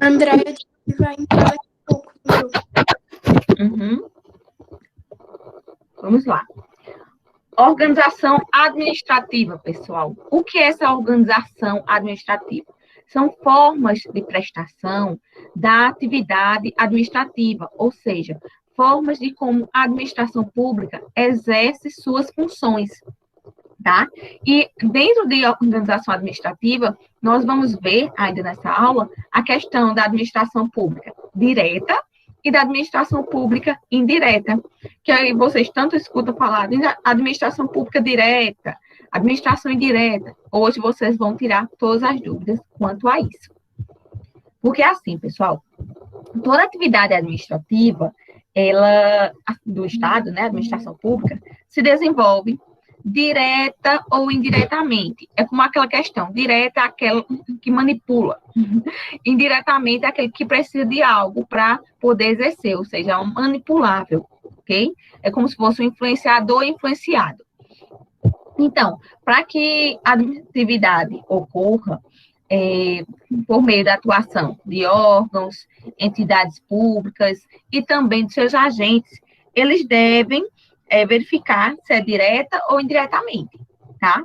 Andréia vai entrar daqui a pouco no grupo. Uhum. Vamos lá. Organização administrativa, pessoal. O que é essa organização administrativa? São formas de prestação da atividade administrativa, ou seja, formas de como a administração pública exerce suas funções, tá? E dentro de organização administrativa, nós vamos ver ainda nessa aula a questão da administração pública direta e da administração pública indireta, que aí vocês tanto escutam falar de administração pública direta, administração indireta. Hoje vocês vão tirar todas as dúvidas quanto a isso. Porque assim, pessoal, toda atividade administrativa, ela, do Estado, né, administração pública, se desenvolve direta ou indiretamente. É como aquela questão, direta é aquela que manipula, indiretamente é aquele que precisa de algo para poder exercer, ou seja, é um manipulável, ok? É como se fosse um influenciador influenciado. Então, para que a atividade ocorra por meio da atuação de órgãos, entidades públicas e também de seus agentes, eles devem verificar se é direta ou indiretamente, tá?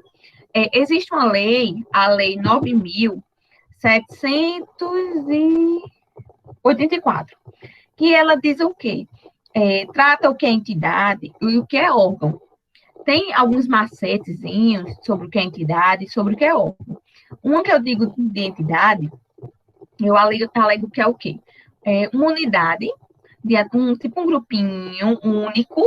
Existe uma lei, a Lei 9.784, que ela diz o quê? Trata o que é entidade e o que é órgão. Tem alguns macetezinhos sobre o que é entidade e sobre o que é órgão. Uma que eu digo de entidade, eu alego que é o quê? Uma unidade, tipo um grupinho único,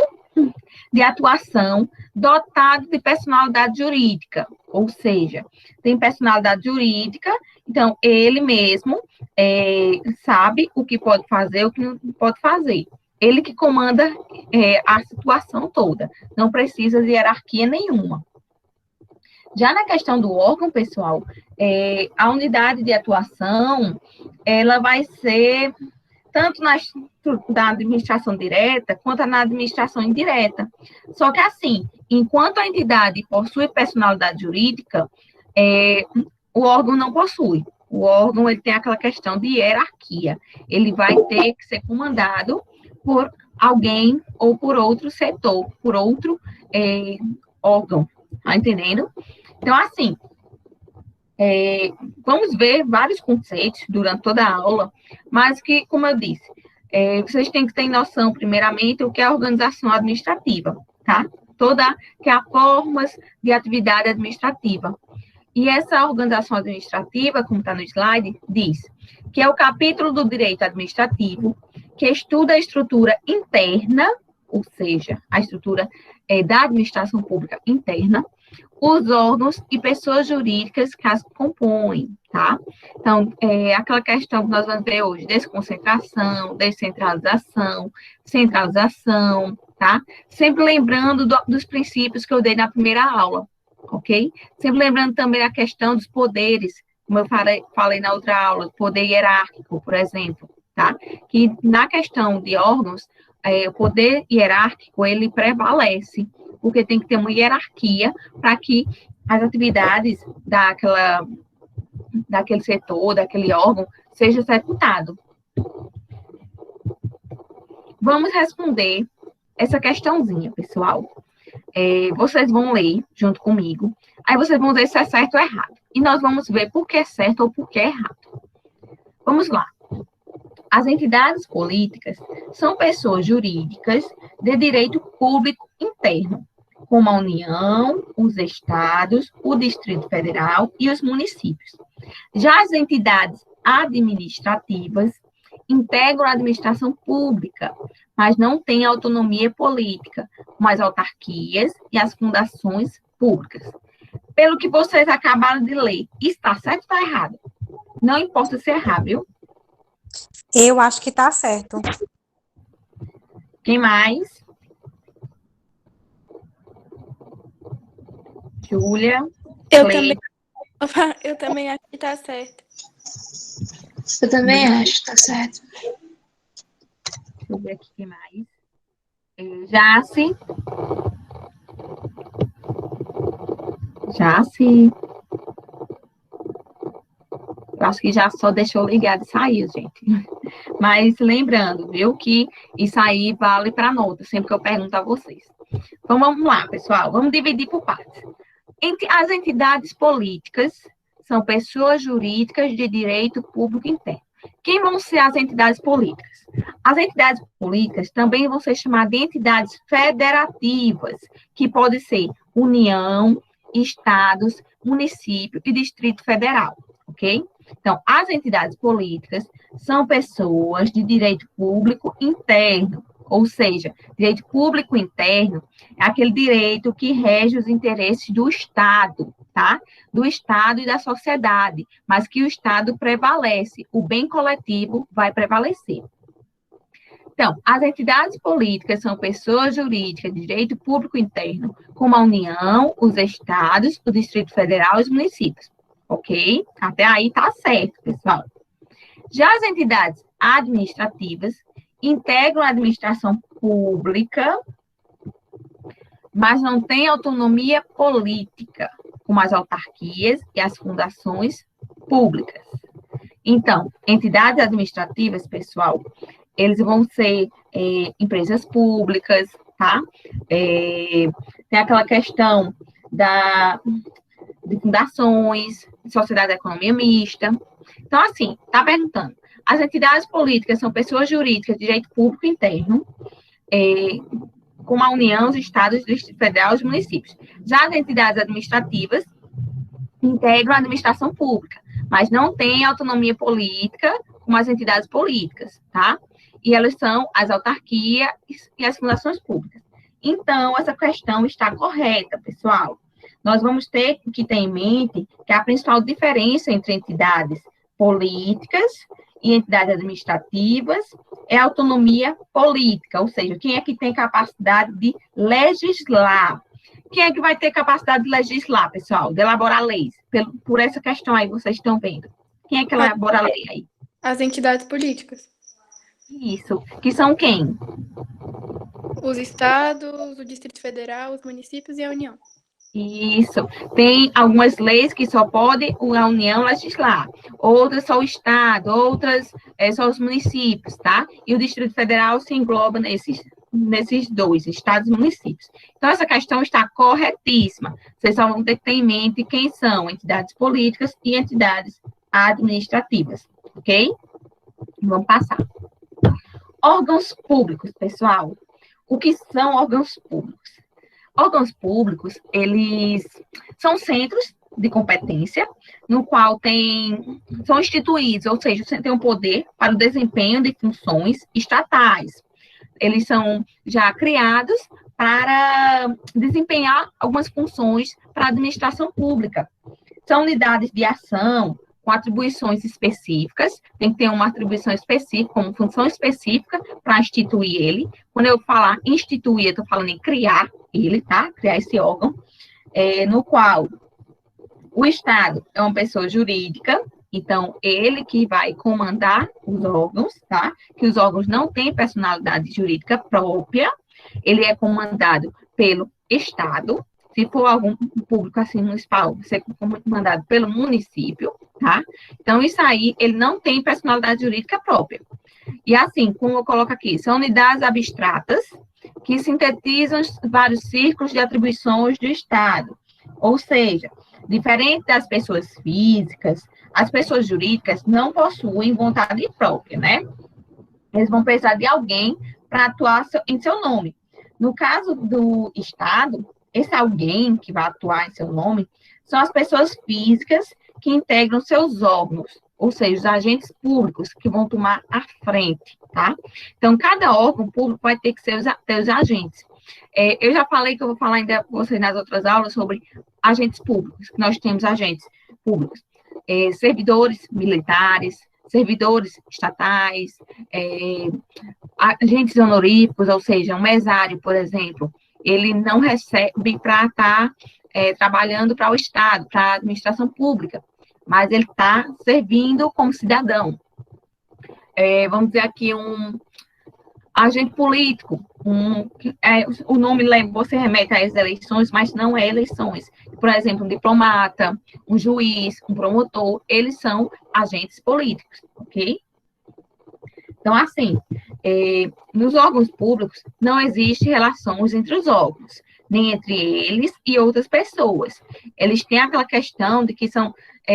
de atuação dotado de personalidade jurídica, ou seja, tem personalidade jurídica, então ele mesmo sabe o que pode fazer, o que não pode fazer. Ele que comanda a situação toda, não precisa de hierarquia nenhuma. Já na questão do órgão, pessoal, a unidade de atuação, ela vai ser tanto na administração direta, quanto na administração indireta. Só que, assim, enquanto a entidade possui personalidade jurídica, o órgão não possui. O órgão, ele tem aquela questão de hierarquia. Ele vai ter que ser comandado por alguém ou por outro setor, por outro órgão. Tá entendendo? Então, assim, vamos ver vários conceitos durante toda a aula, mas que, como eu disse, vocês têm que ter noção, primeiramente, o que é a organização administrativa, tá? Que é a formas de atividade administrativa. E essa organização administrativa, como está no slide, diz que é o capítulo do direito administrativo que estuda a estrutura interna, ou seja, a estrutura da administração pública interna, os órgãos e pessoas jurídicas que as compõem, tá? Então, aquela questão que nós vamos ver hoje, desconcentração, descentralização, centralização, tá? Sempre lembrando dos princípios que eu dei na primeira aula, ok? Sempre lembrando também a questão dos poderes, como eu falei na outra aula, poder hierárquico, por exemplo, tá? Que na questão de órgãos, o poder hierárquico, ele prevalece, porque tem que ter uma hierarquia para que as atividades daquele setor, daquele órgão, seja executado. Vamos responder essa questãozinha, pessoal. Vocês vão ler junto comigo, aí vocês vão ver se é certo ou errado. E nós vamos ver por que é certo ou por que é errado. Vamos lá. As entidades políticas são pessoas jurídicas de direito público interno, como a União, os estados, o Distrito Federal e os municípios. Já as entidades administrativas integram a administração pública, mas não têm autonomia política, como as autarquias e as fundações públicas. Pelo que vocês acabaram de ler, está certo ou está errado? Não importa se errar, viu? Eu acho que está certo. Quem mais? Júlia? Eu também acho que está certo. Eu também acho, está certo. Deixa eu ver aqui quem mais. Jace? Eu acho que já só deixou ligado e saiu, gente. Mas lembrando, viu, que isso aí vale para nota, sempre que eu pergunto a vocês. Então, vamos lá, pessoal. Vamos dividir por partes. As entidades políticas são pessoas jurídicas de direito público interno. Quem vão ser as entidades políticas? As entidades políticas também vão ser chamadas de entidades federativas, que podem ser União, Estados, município e Distrito Federal, ok? Então, as entidades políticas são pessoas de direito público interno, ou seja, direito público interno é aquele direito que rege os interesses do Estado, tá? Do Estado e da sociedade, mas que o Estado prevalece, o bem coletivo vai prevalecer. Então, as entidades políticas são pessoas jurídicas de direito público interno, como a União, os Estados, o Distrito Federal e os municípios, ok? Até aí tá certo, pessoal. Já as entidades administrativas integram a administração pública, mas não têm autonomia política, como as autarquias e as fundações públicas. Então, entidades administrativas, pessoal, eles vão ser empresas públicas, tá? Tem aquela questão de fundações, de sociedade de economia mista. Então, assim, tá perguntando. As entidades políticas são pessoas jurídicas de direito público interno, como a União, os Estados, o Distrito Federal e os municípios. Já as entidades administrativas integram a administração pública, mas não têm autonomia política como as entidades políticas, tá? E elas são as autarquias e as fundações públicas. Então, essa questão está correta, pessoal. Nós vamos ter que ter em mente que a principal diferença entre entidades políticas e entidades administrativas é a autonomia política, ou seja, quem é que tem capacidade de legislar? Quem é que vai ter capacidade de legislar, pessoal? De elaborar leis? Por essa questão aí, vocês estão vendo. Quem é que elabora a lei aí? As entidades políticas. Isso. Que são quem? Os estados, o Distrito Federal, os municípios e a União. Isso. Tem algumas leis que só pode a União legislar, outras só o Estado, outras só os municípios, tá? E o Distrito Federal se engloba nesses dois, Estados e municípios. Então, essa questão está corretíssima. Vocês só vão ter que ter em mente quem são entidades políticas e entidades administrativas, ok? Vamos passar. Órgãos públicos, pessoal. O que são órgãos públicos? Órgãos públicos, eles são centros de competência, no qual são instituídos, ou seja, você tem um poder para o desempenho de funções estatais. Eles são já criados para desempenhar algumas funções para a administração pública. São unidades de ação com atribuições específicas, tem que ter uma atribuição específica, como função específica para instituir ele. Quando eu falar instituir, eu estou falando em criar ele, tá? Criar esse órgão, no qual o Estado é uma pessoa jurídica, então ele que vai comandar os órgãos, tá? Que os órgãos não têm personalidade jurídica própria, ele é comandado pelo Estado. Se for algum público assim municipal, você é comandado pelo município, tá? Então, isso aí, ele não tem personalidade jurídica própria. E assim, como eu coloco aqui, são unidades abstratas que sintetizam vários círculos de atribuições do Estado. Ou seja, diferente das pessoas físicas, as pessoas jurídicas não possuem vontade própria, né? Eles vão precisar de alguém para atuar em seu nome. No caso do Estado, esse alguém que vai atuar em seu nome são as pessoas físicas que integram seus órgãos, ou seja, os agentes públicos que vão tomar a frente, tá? Então, cada órgão público vai ter que ter os agentes. Eu já falei que eu vou falar ainda com vocês nas outras aulas sobre agentes públicos, que nós temos agentes públicos, servidores militares, servidores estatais, agentes honoríficos, ou seja, um mesário, por exemplo, ele não recebe para estar trabalhando para o Estado, para a administração pública, mas ele está servindo como cidadão. Vamos dizer aqui Agente político, o nome você remete às eleições, mas não é eleições. Por exemplo, um diplomata, um juiz, um promotor, eles são agentes políticos, ok? Então, assim, nos órgãos públicos não existe relações entre os órgãos, nem entre eles e outras pessoas. Eles têm aquela questão de que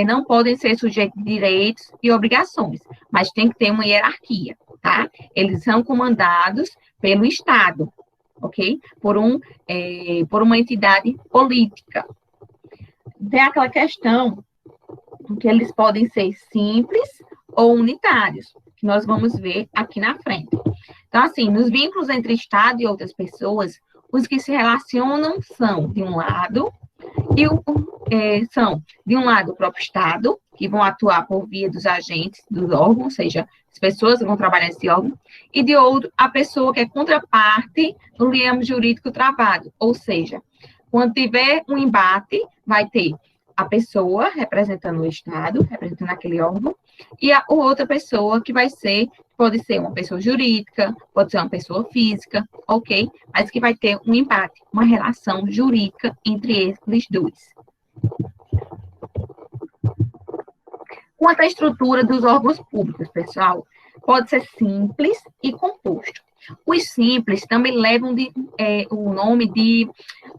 não podem ser sujeitos de direitos e obrigações, mas tem que ter uma hierarquia, tá? Eles são comandados pelo Estado, ok? Por uma entidade política. Tem aquela questão que eles podem ser simples ou unitários, que nós vamos ver aqui na frente. Então, assim, nos vínculos entre Estado e outras pessoas, os que se relacionam são, de um lado, o próprio Estado, que vão atuar por via dos agentes dos órgãos, ou seja, as pessoas que vão trabalhar nesse órgão, e de outro, a pessoa que é contraparte no liame jurídico travado, ou seja, quando tiver um embate, vai ter a pessoa representando o Estado, representando aquele órgão, e a outra pessoa que pode ser uma pessoa jurídica, pode ser uma pessoa física, ok? Mas que vai ter um embate, uma relação jurídica entre eles dois. Quanto à estrutura dos órgãos públicos, pessoal, pode ser simples e composto. Os simples também levam o nome de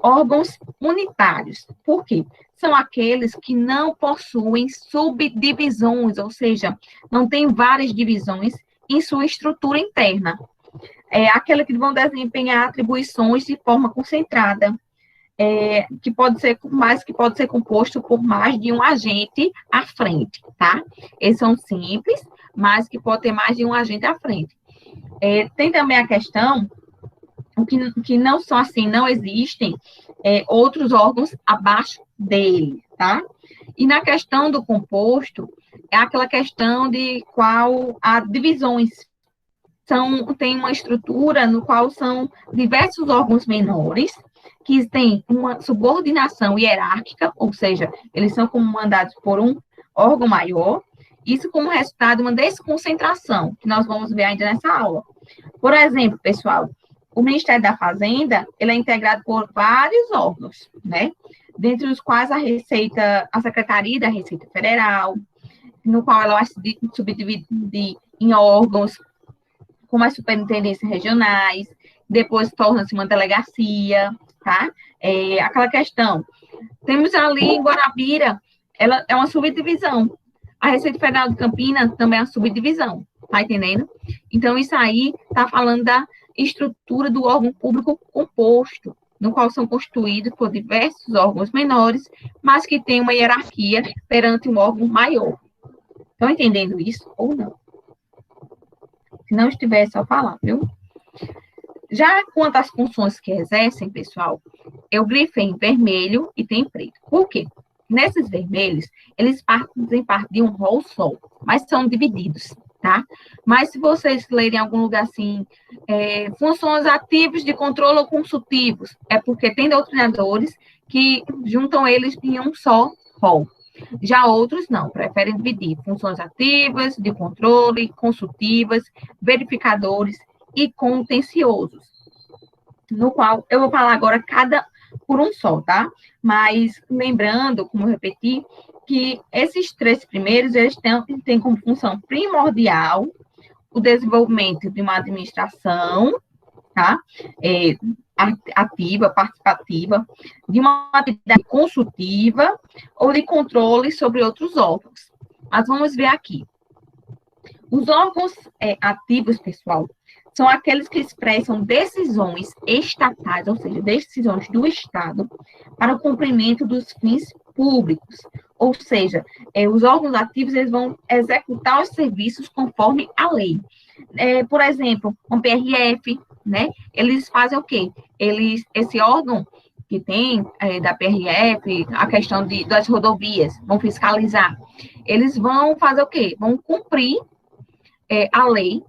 órgãos unitários. Por quê? São aqueles que não possuem subdivisões, ou seja, não tem várias divisões em sua estrutura interna. Aquelas que vão desempenhar atribuições de forma concentrada, que pode ser composto por mais de um agente à frente, tá? Eles são simples, mas que pode ter mais de um agente à frente. Tem também a questão que não são assim, não existem outros órgãos abaixo dele, tá? E na questão do composto, é aquela questão de qual há divisões. Tem uma estrutura no qual são diversos órgãos menores, que têm uma subordinação hierárquica, ou seja, eles são comandados por um órgão maior, isso como resultado de uma desconcentração, que nós vamos ver ainda nessa aula. Por exemplo, pessoal, o Ministério da Fazenda, ele é integrado por vários órgãos, né? Dentre os quais a Secretaria da Receita Federal, no qual ela vai se subdividir em órgãos como as superintendências regionais, depois torna-se uma delegacia, tá? Aquela questão. Temos ali em Guarabira, ela é uma subdivisão. A Receita Federal de Campinas também é uma subdivisão, tá entendendo? Então, isso aí está falando da estrutura do órgão público composto, no qual são constituídos por diversos órgãos menores, mas que tem uma hierarquia perante um órgão maior. Estão entendendo isso ou não? Se não estiver, é só falar, viu? Já quanto às funções que exercem, pessoal, eu grifei em vermelho e tem preto. Por quê? Nesses vermelhos, eles fazem parte de um rol só, mas são divididos, tá? Mas se vocês lerem em algum lugar assim, funções ativas de controle ou consultivos, é porque tem doutrinadores que juntam eles em um só rol. Já outros não, preferem dividir funções ativas, de controle, consultivas, verificadores e contenciosos, no qual eu vou falar agora cada por um só, tá? Mas lembrando, como eu repeti, que esses três primeiros, eles têm como função primordial o desenvolvimento de uma administração, tá? Ativa, participativa, de uma atividade consultiva ou de controle sobre outros órgãos. Mas vamos ver aqui. Os órgãos ativos, pessoal, são aqueles que expressam decisões estatais, ou seja, decisões do Estado, para o cumprimento dos fins públicos. Ou seja, os órgãos ativos eles vão executar os serviços conforme a lei. Por exemplo, um PRF, né? Eles fazem o quê? Esse órgão que tem da PRF, a questão das rodovias, vão fiscalizar. Eles vão fazer o quê? Vão cumprir a lei,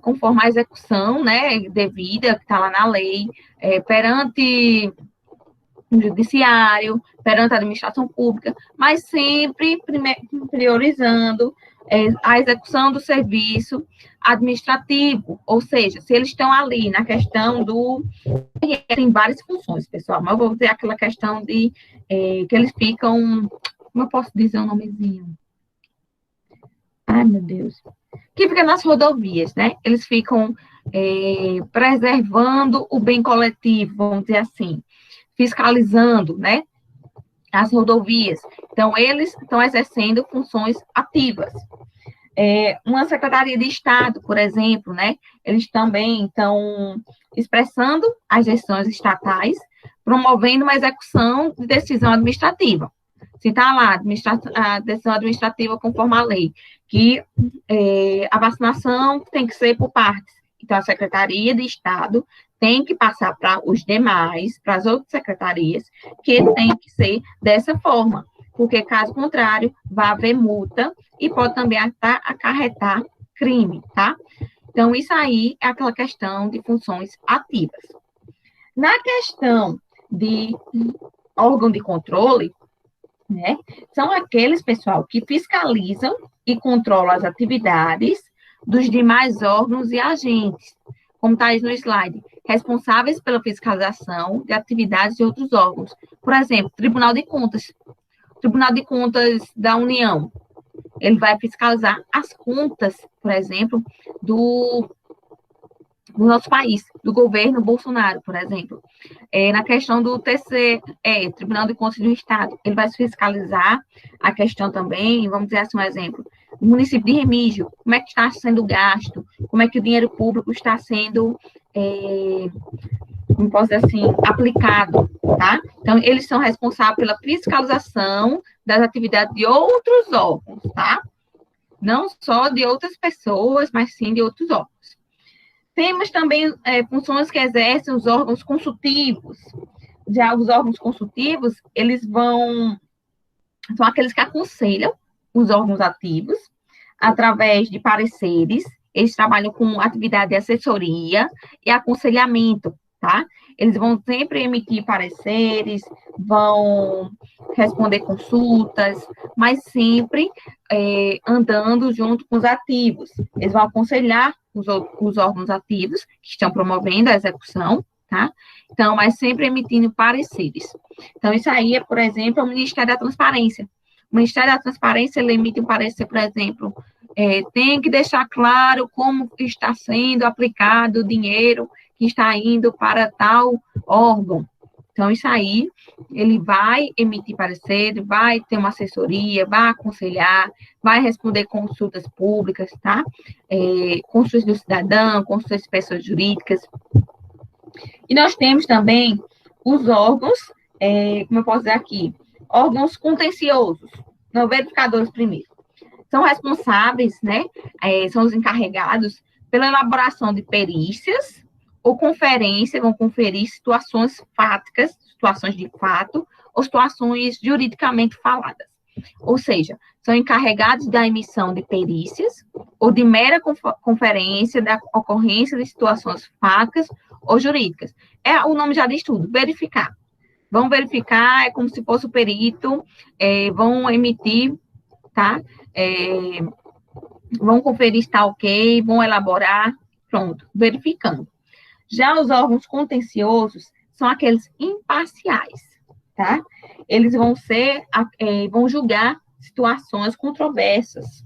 conforme a execução, né, devida, que está lá na lei, perante o judiciário, perante a administração pública, mas sempre priorizando a execução do serviço administrativo, ou seja, se eles estão ali na questão do... Tem várias funções, pessoal, mas eu vou dizer aquela questão de que eles ficam... Como eu posso dizer o nomezinho? Ai, meu Deus. Que fica nas rodovias, né? Eles ficam preservando o bem coletivo, vamos dizer assim, fiscalizando, né? As rodovias. Então, eles estão exercendo funções ativas. Uma Secretaria de Estado, por exemplo, né? Eles também estão expressando as gestões estatais, promovendo uma execução de decisão administrativa. Se está lá, a decisão administrativa conforme a lei, que a vacinação tem que ser por partes. Então, a Secretaria de Estado tem que passar para os demais, para as outras secretarias, que tem que ser dessa forma, porque, caso contrário, vai haver multa e pode também acarretar crime, tá? Então, isso aí é aquela questão de funções ativas. Na questão de órgão de controle, né, são aqueles, pessoal, que fiscalizam e controlam as atividades dos demais órgãos e agentes, como está aí no slide, responsáveis pela fiscalização de atividades de outros órgãos. Por exemplo, Tribunal de Contas da União, ele vai fiscalizar as contas, por exemplo, do nosso país, do governo Bolsonaro, por exemplo. Na questão do TCE, Tribunal de Contas do Estado, ele vai fiscalizar a questão também, vamos dizer assim um exemplo, do município de Remígio, como é que está sendo gasto, como é que o dinheiro público está sendo, como posso dizer assim, aplicado, tá? Então, eles são responsáveis pela fiscalização das atividades de outros órgãos, tá? Não só de outras pessoas, mas sim de outros órgãos. Temos também funções que exercem os órgãos consultivos. Já os órgãos consultivos, eles são aqueles que aconselham os órgãos ativos através de pareceres. Eles trabalham com atividade de assessoria e aconselhamento, tá? Eles vão sempre emitir pareceres, vão responder consultas, mas sempre andando junto com os ativos. Eles vão aconselhar os órgãos ativos que estão promovendo a execução, tá? Então, mas sempre emitindo pareceres. Então, isso aí é, por exemplo, o Ministério da Transparência. O Ministério da Transparência, ele emite um parecer, por exemplo, tem que deixar claro como está sendo aplicado o dinheiro que está indo para tal órgão. Então, isso aí, ele vai emitir parecer, vai ter uma assessoria, vai aconselhar, vai responder consultas públicas, tá? Consultas do cidadão, consultas de pessoas jurídicas. E nós temos também os órgãos, como eu posso dizer aqui, órgãos contenciosos, não, verificadores primeiro. São responsáveis, né? São os encarregados pela elaboração de perícias, ou conferência, vão conferir situações fáticas, situações de fato, ou situações juridicamente faladas. Ou seja, são encarregados da emissão de perícias, ou de mera conferência da ocorrência de situações fáticas ou jurídicas. O nome já diz tudo, verificar. Vão verificar, é como se fosse o perito, vão emitir, tá? Vão conferir se está ok, vão elaborar, pronto, verificando. Já os órgãos contenciosos são aqueles imparciais, tá? Eles vão julgar situações controversas.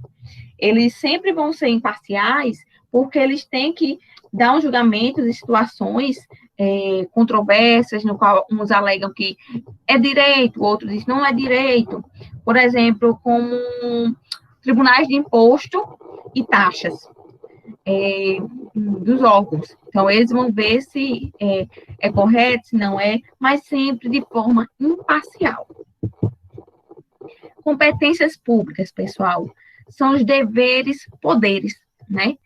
Eles sempre vão ser imparciais porque eles têm que dar um julgamento de situações controversas, no qual uns alegam que é direito, outros dizem que não é direito. Por exemplo, como tribunais de imposto e taxas. Dos órgãos. Então, eles vão ver se é correto, se não é, mas sempre de forma imparcial. Competências públicas, pessoal, são os deveres, poderes, né?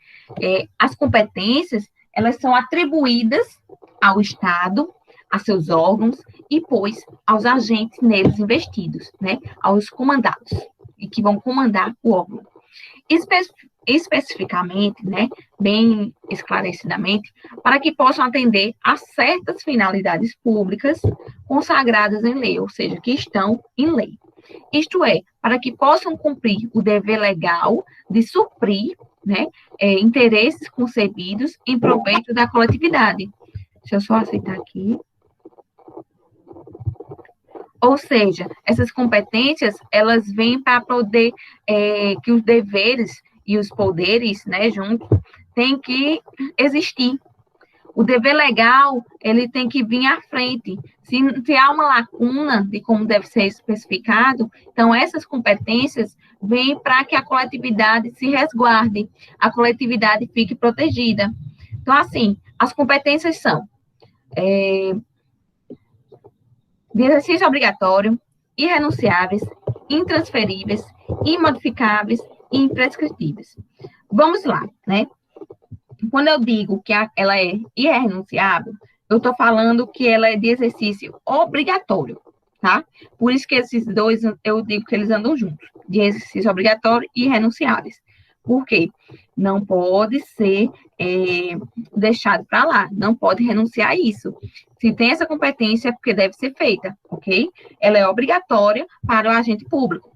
As competências, elas são atribuídas ao Estado, a seus órgãos e, pois, aos agentes neles investidos, né? Aos comandados, e que vão comandar o órgão. Especificamente, né, bem esclarecidamente, para que possam atender a certas finalidades públicas consagradas em lei, ou seja, que estão em lei. Isto é, para que possam cumprir o dever legal de suprir, né, interesses concebidos em proveito da coletividade. Deixa eu só aceitar aqui. Ou seja, essas competências, elas vêm para poder que os deveres e os poderes, né, juntos, têm que existir. O dever legal, ele tem que vir à frente. Se há uma lacuna de como deve ser especificado, então essas competências vêm para que a coletividade se resguarde, a coletividade fique protegida. Então, assim, as competências são de exercício obrigatório, irrenunciáveis, intransferíveis, imodificáveis e imprescritíveis. Vamos lá, né? Quando eu digo que ela é irrenunciável, eu estou falando que ela é de exercício obrigatório, tá? Por isso que esses dois, eu digo que eles andam juntos, de exercício obrigatório e irrenunciáveis. Por quê? Não pode ser deixado para lá, não pode renunciar a isso. Se tem essa competência, é porque deve ser feita, ok? Ela é obrigatória para o agente público.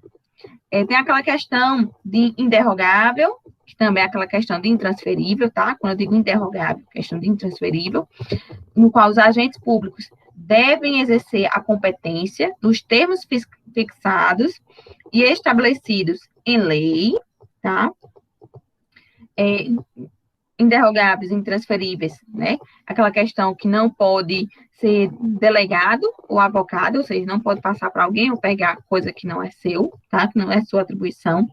Tem aquela questão de inderrogável, que também é aquela questão de intransferível, tá? Quando eu digo inderrogável, questão de intransferível, no qual os agentes públicos devem exercer a competência nos termos fixados e estabelecidos em lei, tá? Inderrogáveis, intransferíveis, né? Aquela questão que não pode ser delegado ou avocado, ou seja, não pode passar para alguém ou pegar coisa que não é seu, tá? Que não é sua atribuição.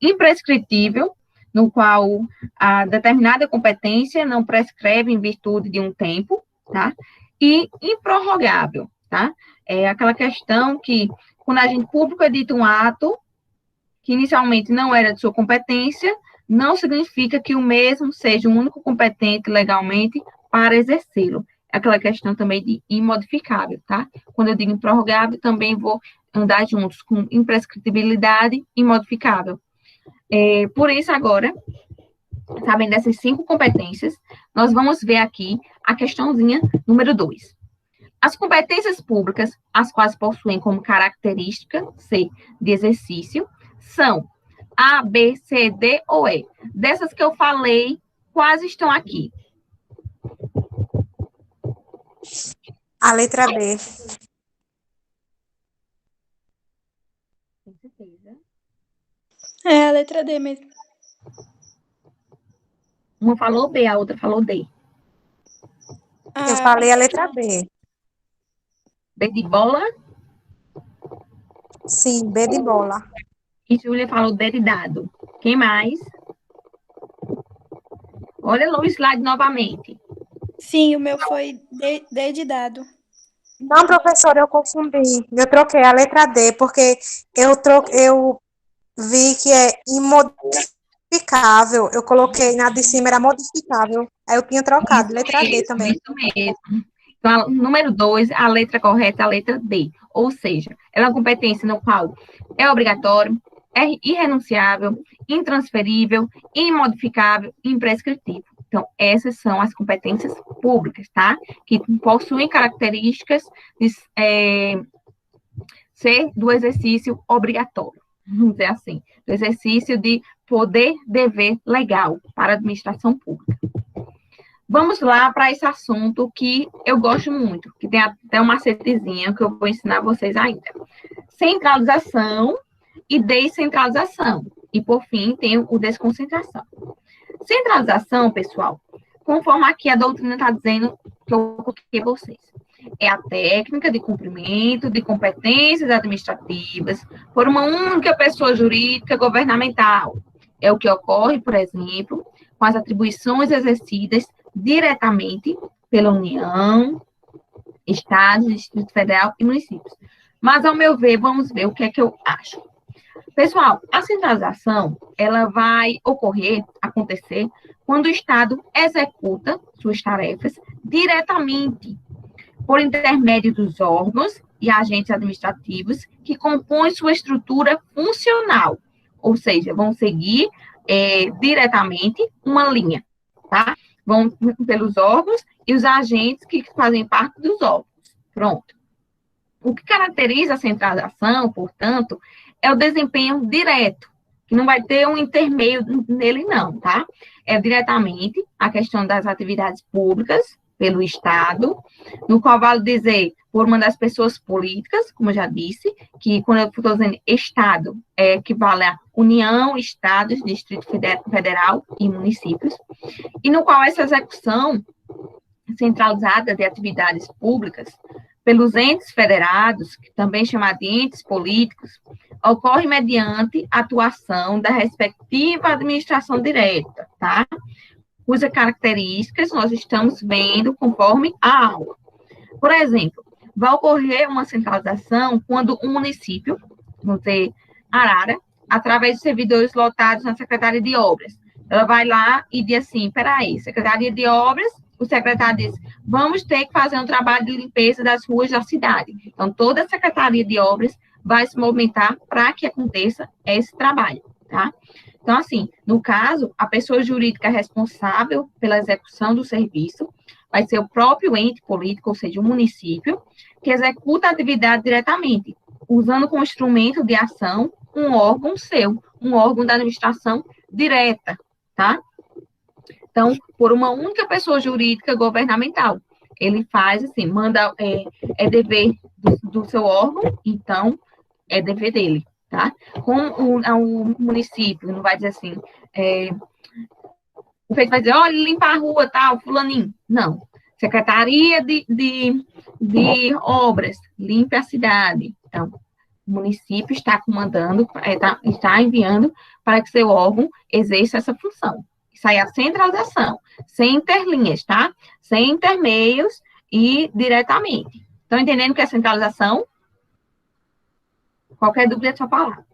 Imprescritível, no qual a determinada competência não prescreve em virtude de um tempo, tá? E improrrogável, tá? É aquela questão que, quando a agente público edita um ato que inicialmente não era de sua competência, não significa que o mesmo seja o único competente legalmente para exercê-lo. Aquela questão também de imodificável, tá? Quando eu digo improrrogável, também vou andar juntos com imprescritibilidade e imodificável. Por isso, agora, sabendo dessas 5 competências, nós vamos ver aqui a questãozinha número 2. As competências públicas, as quais possuem como característica C de exercício, são A, B, C, D ou E. Dessas que eu falei, quais estão aqui? A letra B. Com certeza. É a letra D mesmo. Uma falou B, a outra falou D. Eu falei a letra B. B de bola Sim, B de bola. e Júlia falou D de dado. Quem mais? Olha lá o slide novamente. Sim, o meu foi D de dado. Não, professora, eu confundi. Eu troquei a letra D, porque eu vi que é imodificável. Eu coloquei na de cima, era modificável. Aí eu tinha trocado, letra D também. Isso mesmo. Então, número 2, a letra correta é a letra D. Ou seja, ela é uma competência no qual é obrigatório, é irrenunciável, intransferível, imodificável e imprescritível. Então, essas são as competências públicas, tá? Que possuem características de ser do exercício obrigatório, vamos dizer assim, do exercício de poder-dever legal para a administração pública. Vamos lá para esse assunto que eu gosto muito, que tem até uma macetezinha que eu vou ensinar vocês ainda. Centralização e descentralização. E, por fim, tem o desconcentração. Centralização, pessoal, conforme aqui a doutrina está dizendo que eu coloquei vocês, é a técnica de cumprimento de competências administrativas por uma única pessoa jurídica governamental. É o que ocorre, por exemplo, com as atribuições exercidas diretamente pela União, Estados, Distrito Federal e municípios. Mas, ao meu ver, vamos ver o que é que eu acho. Pessoal, a centralização, ela vai acontecer, quando o Estado executa suas tarefas diretamente, por intermédio dos órgãos e agentes administrativos que compõem sua estrutura funcional, ou seja, vão seguir diretamente uma linha, tá? Vão pelos órgãos e os agentes que fazem parte dos órgãos. Pronto. O que caracteriza a centralização, portanto, é o desempenho direto, que não vai ter um intermeio nele, não, tá? É diretamente a questão das atividades públicas pelo Estado, no qual vale dizer por uma das pessoas políticas, como eu já disse, que quando eu estou dizendo Estado, equivale a União, Estados, Distrito Federal e municípios, e no qual essa execução centralizada de atividades públicas pelos entes federados, que também chamam de entes políticos, ocorre mediante atuação da respectiva administração direta, tá? Cujas características nós estamos vendo conforme a aula. Por exemplo, vai ocorrer uma centralização quando um município, vamos dizer, Arara, através de servidores lotados na Secretaria de Obras, ela vai lá e diz assim, peraí, Secretaria de Obras, o secretário diz, vamos ter que fazer um trabalho de limpeza das ruas da cidade. Então, toda a Secretaria de Obras vai se movimentar para que aconteça esse trabalho, tá? Então, assim, no caso, a pessoa jurídica responsável pela execução do serviço vai ser o próprio ente político, ou seja, o município, que executa a atividade diretamente, usando como instrumento de ação um órgão seu, um órgão da administração direta, tá? Então, por uma única pessoa jurídica governamental. Ele faz assim, manda, é dever do seu órgão, então é dever dele, tá? Com o município, não vai dizer assim, o prefeito vai dizer, olha, limpar a rua, tal, fulaninho. Não. Secretaria de Obras, limpe a cidade. Então, o município está comandando, está enviando para que seu órgão exerça essa função. Isso aí é a centralização, sem interlinhas, tá? Sem intermeios e diretamente. Estão entendendo o que é centralização? Qualquer dúvida é só falar.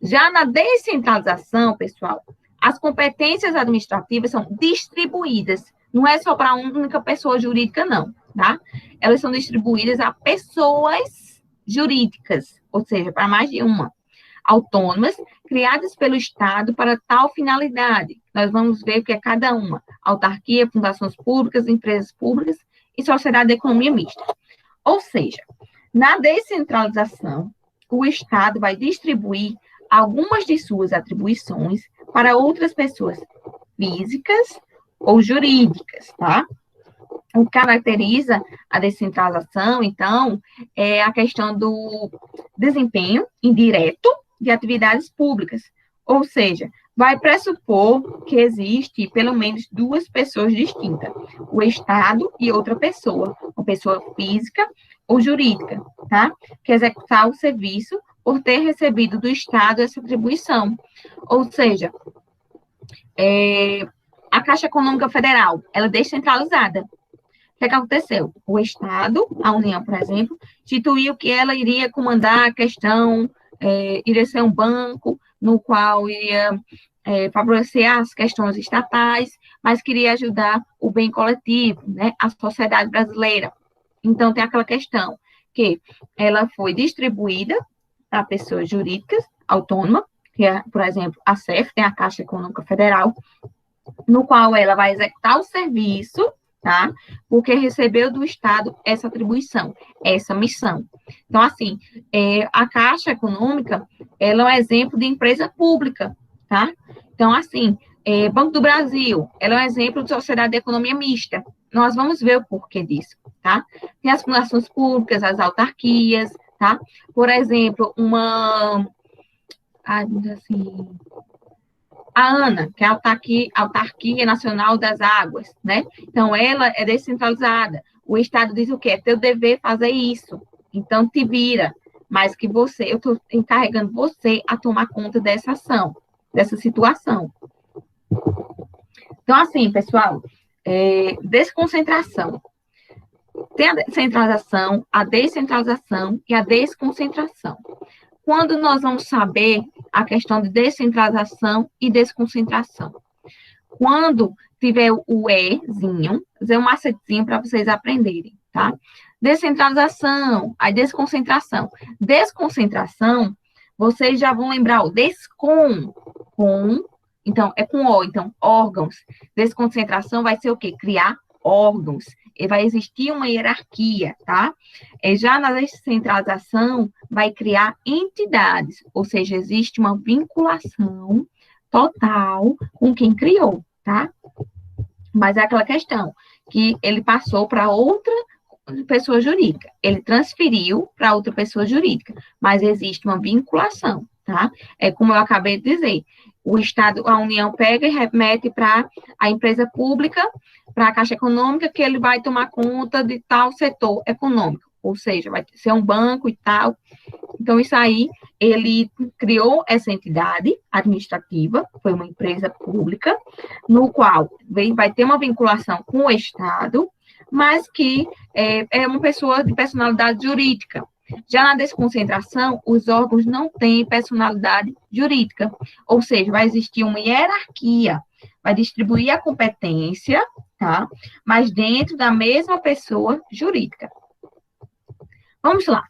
Já na descentralização, pessoal, as competências administrativas são distribuídas. Não é só para uma única pessoa jurídica, não, tá? Elas são distribuídas a pessoas jurídicas, ou seja, para mais de uma, autônomas, criadas pelo Estado para tal finalidade. Nós vamos ver o que é cada uma. Autarquia, fundações públicas, empresas públicas e sociedade de economia mista. Ou seja, na descentralização, o Estado vai distribuir algumas de suas atribuições para outras pessoas físicas ou jurídicas, tá? O que caracteriza a descentralização, então, é a questão do desempenho indireto de atividades públicas, ou seja, vai pressupor que existe pelo menos duas pessoas distintas, o Estado e outra pessoa, uma pessoa física ou jurídica, tá? Que executar o serviço por ter recebido do Estado essa atribuição. Ou seja, a Caixa Econômica Federal, ela é descentralizada. O que aconteceu? O Estado, a União, por exemplo, instituiu que ela iria comandar a questão, iria ser um banco no qual iria favorecer as questões estatais, mas queria ajudar o bem coletivo, né, a sociedade brasileira. Então, tem aquela questão que ela foi distribuída para pessoas jurídicas autônomas, que é, por exemplo, a CEF, tem a Caixa Econômica Federal, no qual ela vai executar o serviço, tá? Porque recebeu do Estado essa atribuição, essa missão. Então, assim, a Caixa Econômica, ela é um exemplo de empresa pública, tá? Então, assim, Banco do Brasil, ela é um exemplo de sociedade de economia mista. Nós vamos ver o porquê disso, tá? Tem as fundações públicas, as autarquias, tá? Por exemplo, assim, a ANA, que é a Autarquia Nacional das Águas, né? Então, ela é descentralizada. O Estado diz o quê? É teu dever fazer isso. Então, te vira. Mas que eu estou encarregando você a tomar conta dessa ação, dessa situação. Então, assim, pessoal, desconcentração. Tem a centralização, a descentralização e a desconcentração. Quando nós vamos saber a questão de descentralização e desconcentração? Quando tiver o Ezinho, fazer um macetezinho para vocês aprenderem, tá? Descentralização, a desconcentração. Desconcentração, vocês já vão lembrar o então, é com O, então, órgãos. Desconcentração vai ser o quê? Criar órgãos. vai existir uma hierarquia, tá? Já na descentralização, vai criar entidades, ou seja, existe uma vinculação total com quem criou, tá? Mas é aquela questão que ele passou para outra pessoa jurídica, ele transferiu para outra pessoa jurídica, mas existe uma vinculação, tá? É como eu acabei de dizer, o Estado, a União pega e remete para a empresa pública, para a Caixa Econômica, que ele vai tomar conta de tal setor econômico, ou seja, vai ser um banco e tal. Então, isso aí, ele criou essa entidade administrativa, foi uma empresa pública, no qual vai ter uma vinculação com o Estado, mas que é uma pessoa de personalidade jurídica. Já na desconcentração, os órgãos não têm personalidade jurídica, ou seja, vai existir uma hierarquia, vai distribuir a competência, tá? Mas dentro da mesma pessoa jurídica. Vamos lá.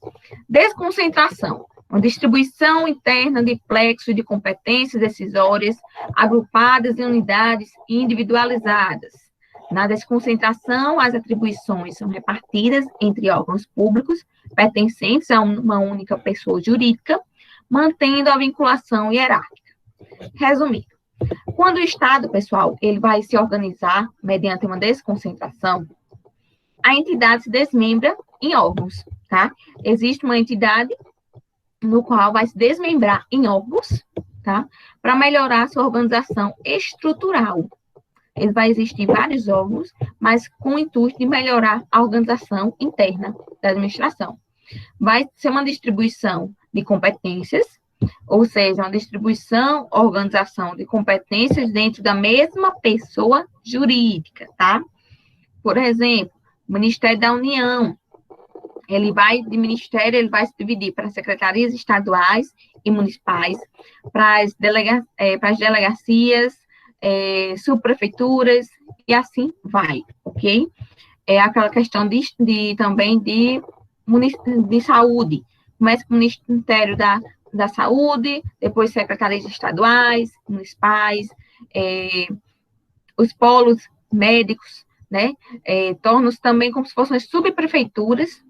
Desconcentração. Uma distribuição interna de plexos de competências decisórias agrupadas em unidades individualizadas. Na desconcentração, as atribuições são repartidas entre órgãos públicos pertencentes a uma única pessoa jurídica, mantendo a vinculação hierárquica. Resumindo, quando o Estado, pessoal, ele vai se organizar mediante uma desconcentração, a entidade se desmembra em órgãos, tá? Existe uma entidade no qual vai se desmembrar em órgãos, tá? Para melhorar a sua organização estrutural. Ele vai existir vários órgãos, mas com o intuito de melhorar a organização interna da administração. Vai ser uma distribuição de competências, ou seja, uma distribuição, organização de competências dentro da mesma pessoa jurídica, tá? Por exemplo, o Ministério da União, ele vai se dividir para secretarias estaduais e municipais, para as delegacias, subprefeituras, e assim vai, ok? É aquela questão também de saúde. Começa com o Ministério da Saúde, depois secretarias estaduais, municipais, os polos médicos, né? Tornam-se também como se fossem as subprefeituras,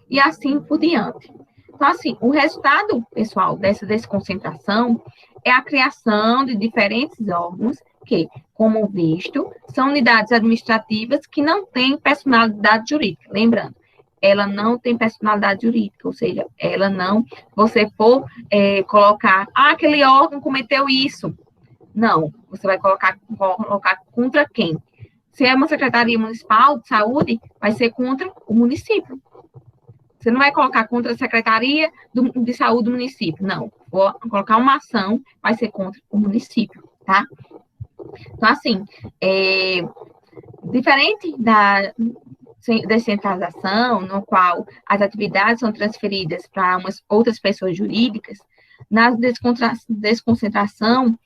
e assim por diante. Então, assim, o resultado, pessoal, dessa desconcentração é a criação de diferentes órgãos que, como visto, são unidades administrativas que não têm personalidade jurídica. Lembrando, ela não tem personalidade jurídica, ou seja, ela não, se você for colocar, aquele órgão cometeu isso. Não, você vai colocar contra quem? Se é uma secretaria municipal de saúde, vai ser contra o município. Você não vai colocar contra a Secretaria de Saúde do município, não. Vou colocar uma ação, vai ser contra o município, tá? Então, assim, diferente da descentralização, no qual as atividades são transferidas para outras pessoas jurídicas, na desconcentração,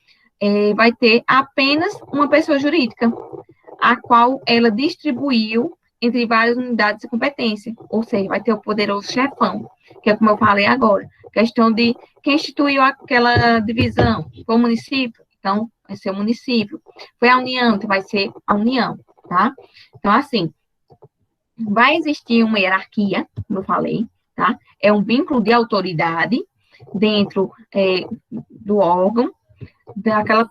vai ter apenas uma pessoa jurídica, a qual ela distribuiu entre várias unidades de competência, ou seja, vai ter o poderoso chefão, que é como eu falei agora, questão de quem instituiu aquela divisão, foi o município, então vai ser o município, foi a União, então vai ser a União, tá? Então, assim, vai existir uma hierarquia, como eu falei, tá? É um vínculo de autoridade dentro do órgão,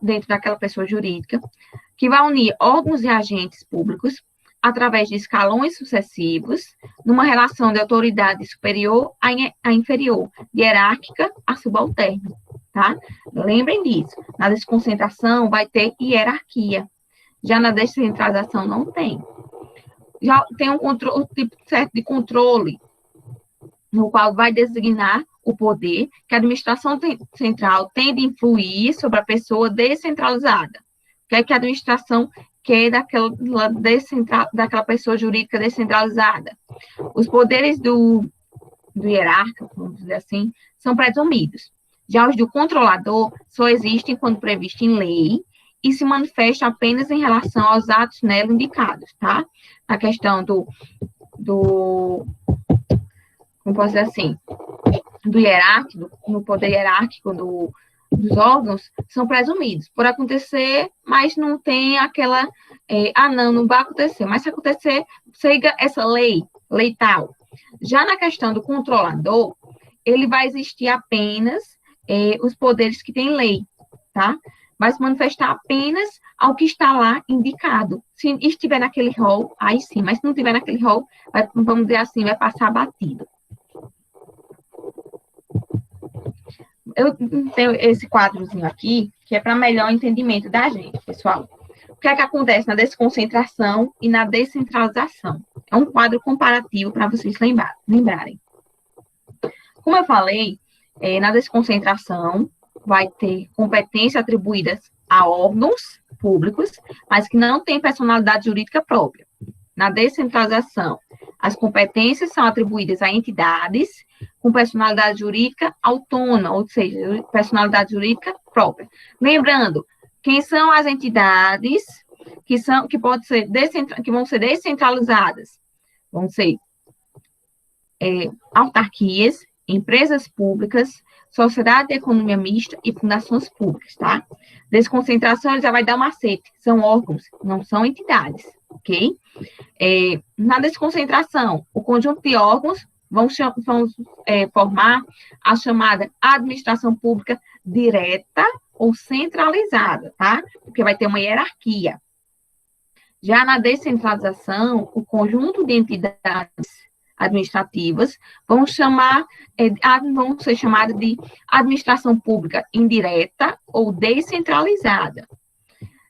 dentro daquela pessoa jurídica, que vai unir órgãos e agentes públicos através de escalões sucessivos, numa relação de autoridade superior a inferior, de hierárquica a subalterna, tá? Lembrem disso. Na desconcentração vai ter hierarquia. Já na descentralização não tem. Já tem um tipo certo de controle, no qual vai designar o poder que a administração central tem de influir sobre a pessoa descentralizada. O que é que a administração quer daquela pessoa jurídica descentralizada? Os poderes do hierarca, vamos dizer assim, são presumidos. Já os do controlador só existem quando previsto em lei e se manifestam apenas em relação aos atos nela indicados, tá? A questão como posso dizer assim, do hierárquico, no poder hierárquico dos órgãos, são presumidos por acontecer, mas não tem aquela não vai acontecer, mas se acontecer, siga essa lei tal. Já na questão do controlador, ele vai existir apenas os poderes que tem lei, tá? Vai se manifestar apenas ao que está lá indicado. Se estiver naquele rol, aí sim, mas se não estiver naquele rol, vamos dizer assim, vai passar batido. Eu tenho esse quadrozinho aqui, que é para melhor entendimento da gente, pessoal. O que é que acontece na desconcentração e na descentralização? É um quadro comparativo para vocês lembrarem. Como eu falei, na desconcentração vai ter competências atribuídas a órgãos públicos, mas que não têm personalidade jurídica própria. Na descentralização, as competências são atribuídas a entidades com personalidade jurídica autônoma, ou seja, personalidade jurídica própria. Lembrando, quem são as entidades que vão ser descentralizadas? Vão ser autarquias, empresas públicas, sociedade de economia mista e fundações públicas, tá? Desconcentração, ele já vai dar um macete. São órgãos, não são entidades, ok? Na desconcentração, o conjunto de órgãos vão formar a chamada administração pública direta ou centralizada, tá? Porque vai ter uma hierarquia. Já na descentralização, o conjunto de entidades administrativas vão ser chamadas de administração pública indireta ou descentralizada.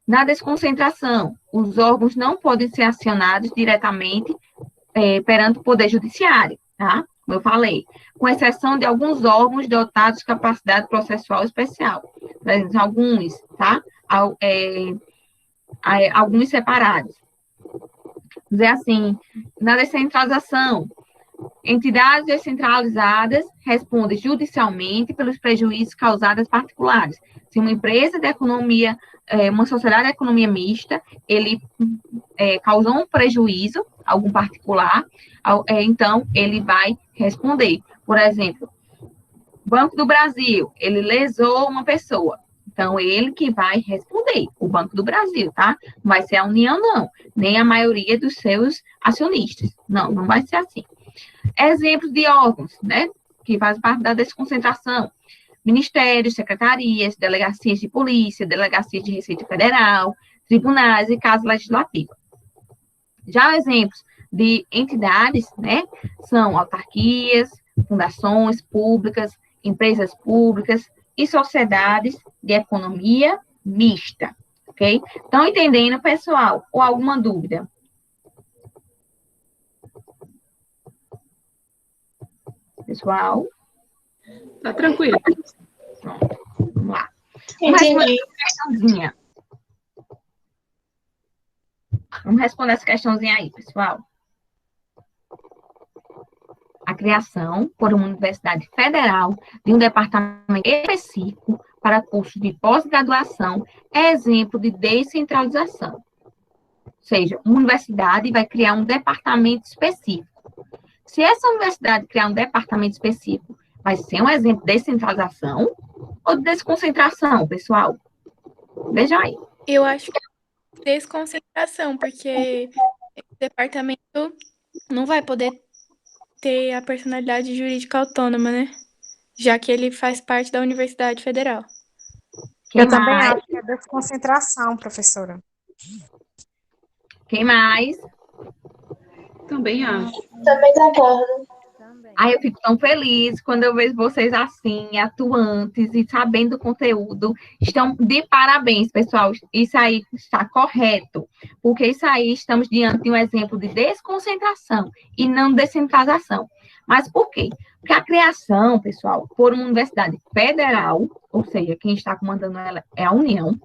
Na desconcentração, os órgãos não podem ser acionados diretamente perante o Poder Judiciário, tá? Como eu falei, com exceção de alguns órgãos dotados de capacidade processual especial. Por exemplo, alguns, tá? Alguns separados. Dizer assim, na descentralização, entidades descentralizadas respondem judicialmente pelos prejuízos causados a particulares. Se uma empresa de economia, uma sociedade de economia mista, ele causou um prejuízo a algum particular, então ele vai responder. Por exemplo, Banco do Brasil, ele lesou uma pessoa. Então, ele que vai responder, o Banco do Brasil, tá? Não vai ser a União, não. Nem a maioria dos seus acionistas. Não, não vai ser assim. Exemplos de órgãos, né? Que fazem parte da desconcentração. Ministérios, secretarias, delegacias de polícia, delegacias de Receita Federal, tribunais e Casa Legislativa. Já exemplos de entidades, né? São autarquias, fundações públicas, empresas públicas e sociedades de economia mista, ok? Estão entendendo, pessoal? Ou alguma dúvida? Pessoal? Tá tranquilo. Pronto, vamos lá. Entendi. Vamos responder essa questãozinha aí, pessoal. A criação, por uma universidade federal, de um departamento específico para cursos de pós-graduação é exemplo de descentralização. Ou seja, uma universidade vai criar um departamento específico. Se essa universidade criar um departamento específico, vai ser um exemplo de descentralização ou de desconcentração, pessoal? Vejam aí. Eu acho que é desconcentração, porque o departamento não vai poder ter a personalidade jurídica autônoma, né? Já que ele faz parte da Universidade Federal. Eu também acho que é desconcentração, professora. Quem mais? Também acho. Também concordo. Ai, eu fico tão feliz quando eu vejo vocês assim, atuantes e sabendo do conteúdo. Estão de parabéns, pessoal. Isso aí está correto. Porque isso aí estamos diante de um exemplo de desconcentração e não descentralização. Mas por quê? Porque a criação, pessoal, por uma universidade federal, ou seja, quem está comandando ela é a União,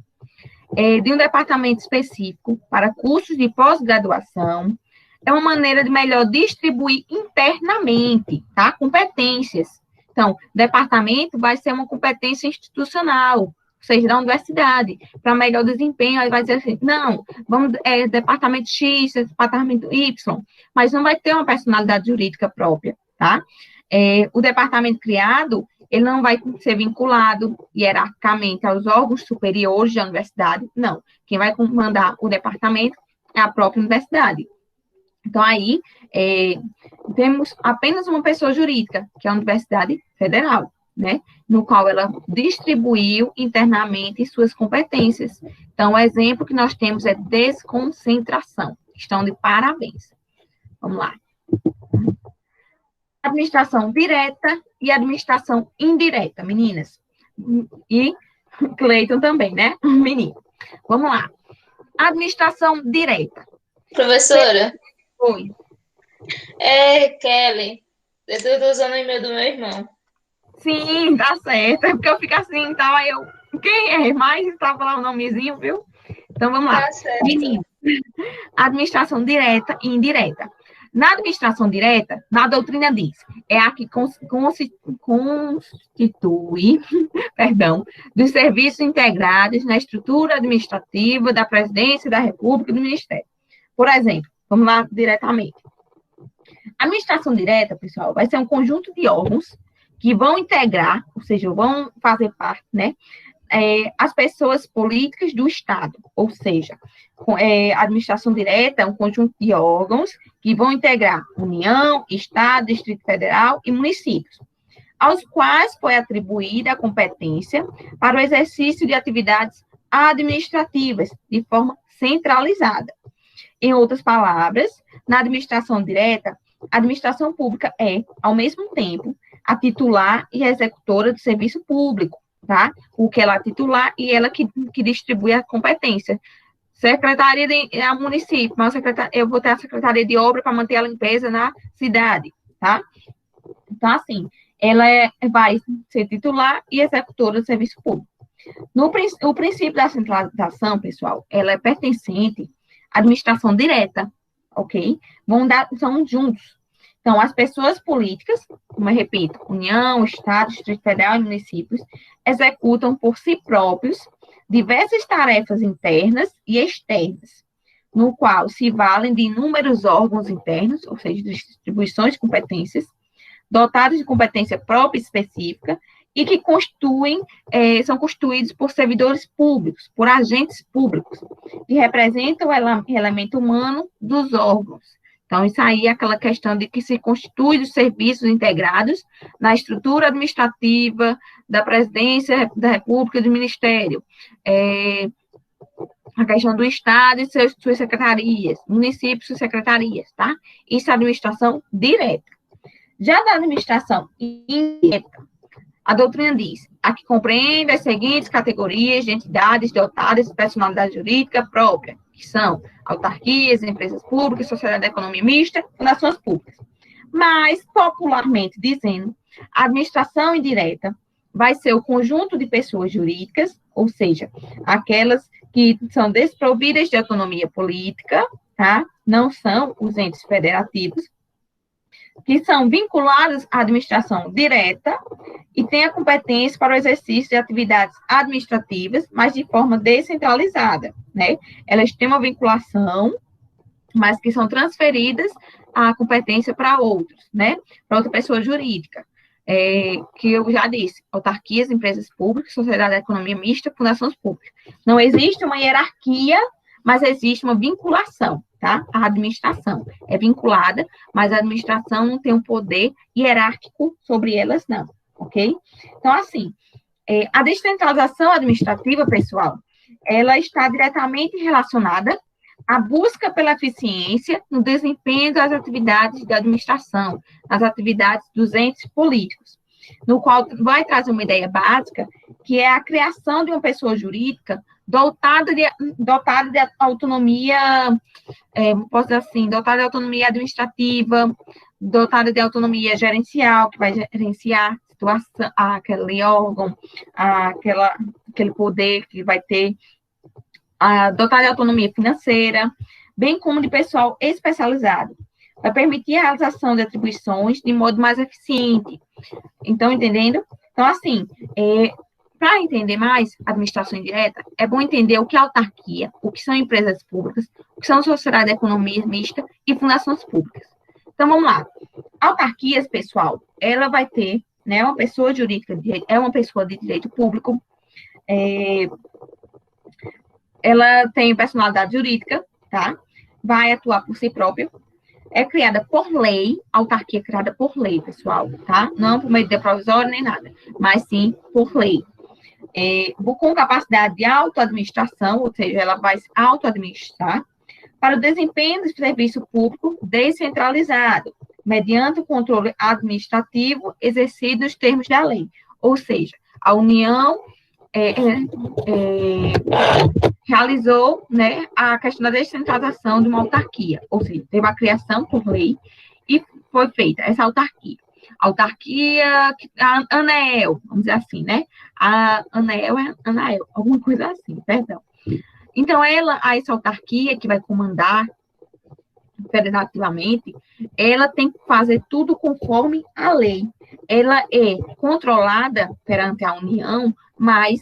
de um departamento específico para cursos de pós-graduação, é uma maneira de melhor distribuir internamente, tá? Competências. Então, departamento vai ser uma competência institucional, ou seja, da universidade, para melhor desempenho, aí vai dizer assim, não, vamos, departamento X, departamento Y, mas não vai ter uma personalidade jurídica própria, tá? O departamento criado, ele não vai ser vinculado hierarquicamente aos órgãos superiores da universidade, não. Quem vai comandar o departamento é a própria universidade. Então, aí, temos apenas uma pessoa jurídica, que é a Universidade Federal, né? No qual ela distribuiu internamente suas competências. Então, o exemplo que nós temos é desconcentração. Estão de parabéns. Vamos lá. Administração direta e administração indireta, meninas. E Cleiton também, né? Menino. Vamos lá. Administração direta. Professora, Oi. Kelly. Eu tô usando o e-mail do meu irmão. Sim, tá certo. É porque eu fico assim, então aí eu... Quem é? Mais tá falando o nomezinho, viu? Então, vamos lá. Tá certo. Menino. Administração direta e indireta. Na administração direta, na doutrina diz, é a que constitui, perdão, dos serviços integrados na estrutura administrativa da Presidência da República e do Ministério. Por exemplo, vamos lá diretamente. A administração direta, pessoal, vai ser um conjunto de órgãos que vão integrar, ou seja, vão fazer parte, né, as pessoas políticas do Estado, ou seja, a administração direta é um conjunto de órgãos que vão integrar União, Estado, Distrito Federal e municípios, aos quais foi atribuída a competência para o exercício de atividades administrativas de forma centralizada. Em outras palavras, na administração direta, a administração pública é, ao mesmo tempo, a titular e a executora do serviço público, tá? O que ela é titular e ela que distribui a competência. Secretaria de município, mas eu vou ter a secretaria de obra para manter a limpeza na cidade, tá? Então, assim, ela vai ser titular e executora do serviço público. O princípio da centralização, pessoal, ela é pertencente à administração direta, ok? São juntos. Então, as pessoas políticas, como eu repito, União, Estado, Distrito Federal e municípios, executam por si próprios diversas tarefas internas e externas, no qual se valem de inúmeros órgãos internos, ou seja, distribuições de competências, dotados de competência própria e específica, e que são constituídos por servidores públicos, por agentes públicos, que representam o elemento humano dos órgãos. Então, isso aí é aquela questão de que se constitui dos serviços integrados na estrutura administrativa da Presidência da República e do Ministério. A questão do Estado e suas secretarias, municípios e suas secretarias, tá? Isso é administração direta. Já da administração indireta, a doutrina diz, a que compreende as seguintes categorias de entidades dotadas de personalidade jurídica própria, que são autarquias, empresas públicas, sociedade de economia mista, fundações públicas. Mas, popularmente dizendo, a administração indireta vai ser o conjunto de pessoas jurídicas, ou seja, aquelas que são desprovidas de autonomia política, tá? Não são os entes federativos, que são vinculadas à administração direta e têm a competência para o exercício de atividades administrativas, mas de forma descentralizada, né? Elas têm uma vinculação, mas que são transferidas a competência para outros, né? Para outra pessoa jurídica, que eu já disse, autarquias, empresas públicas, sociedade de economia mista, fundações públicas. Não existe uma hierarquia, mas existe uma vinculação, tá? A administração é vinculada, mas a administração não tem um poder hierárquico sobre elas, não, ok? Então, assim, a descentralização administrativa, pessoal, ela está diretamente relacionada à busca pela eficiência no desempenho das atividades da administração, das atividades dos entes políticos, no qual vai trazer uma ideia básica, que é a criação de uma pessoa jurídica dotada de autonomia, posso dizer assim, dotada de autonomia administrativa, dotada de autonomia gerencial, que vai gerenciar a situação, aquele órgão, aquele poder que vai ter, dotada de autonomia financeira, bem como de pessoal especializado. Vai permitir a realização de atribuições de modo mais eficiente. Então, entendendo? Então, assim, para entender mais a administração indireta, é bom entender o que é autarquia, o que são empresas públicas, o que são sociedade de economia mista e fundações públicas. Então, vamos lá. Autarquias, pessoal, ela vai ter né, uma pessoa jurídica, é uma pessoa de direito público, ela tem personalidade jurídica, tá? Vai atuar por si própria, é criada por lei, autarquia é criada por lei, pessoal, tá? Não por medida provisória nem nada, mas sim por lei. Com capacidade de autoadministração, ou seja, ela vai se autoadministrar, para o desempenho do serviço público descentralizado, mediante o controle administrativo exercido nos termos da lei. Ou seja, a União realizou, né, a questão da descentralização de uma autarquia, ou seja, teve a criação por lei e foi feita essa autarquia. Autarquia, a ANEEL, vamos dizer assim, né? A ANEEL é ANEEL, alguma coisa assim, perdão. Então, essa autarquia que vai comandar federativamente, ela tem que fazer tudo conforme a lei. Ela é controlada perante a União, mas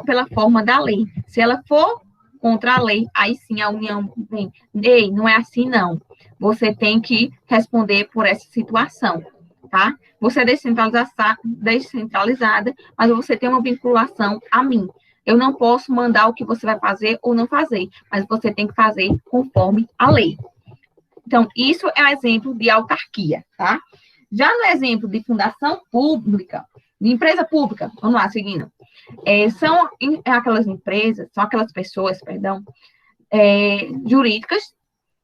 pela forma da lei. Se ela for contra a lei, aí sim a União vem, ei, não é assim não. Você tem que responder por essa situação, tá? Você é descentralizada, mas você tem uma vinculação a mim. Eu não posso mandar o que você vai fazer ou não fazer, mas você tem que fazer conforme a lei. Então, isso é um exemplo de autarquia, tá? Já no exemplo de fundação pública, de empresa pública, vamos lá, seguindo. São aquelas empresas, são aquelas pessoas, perdão, jurídicas,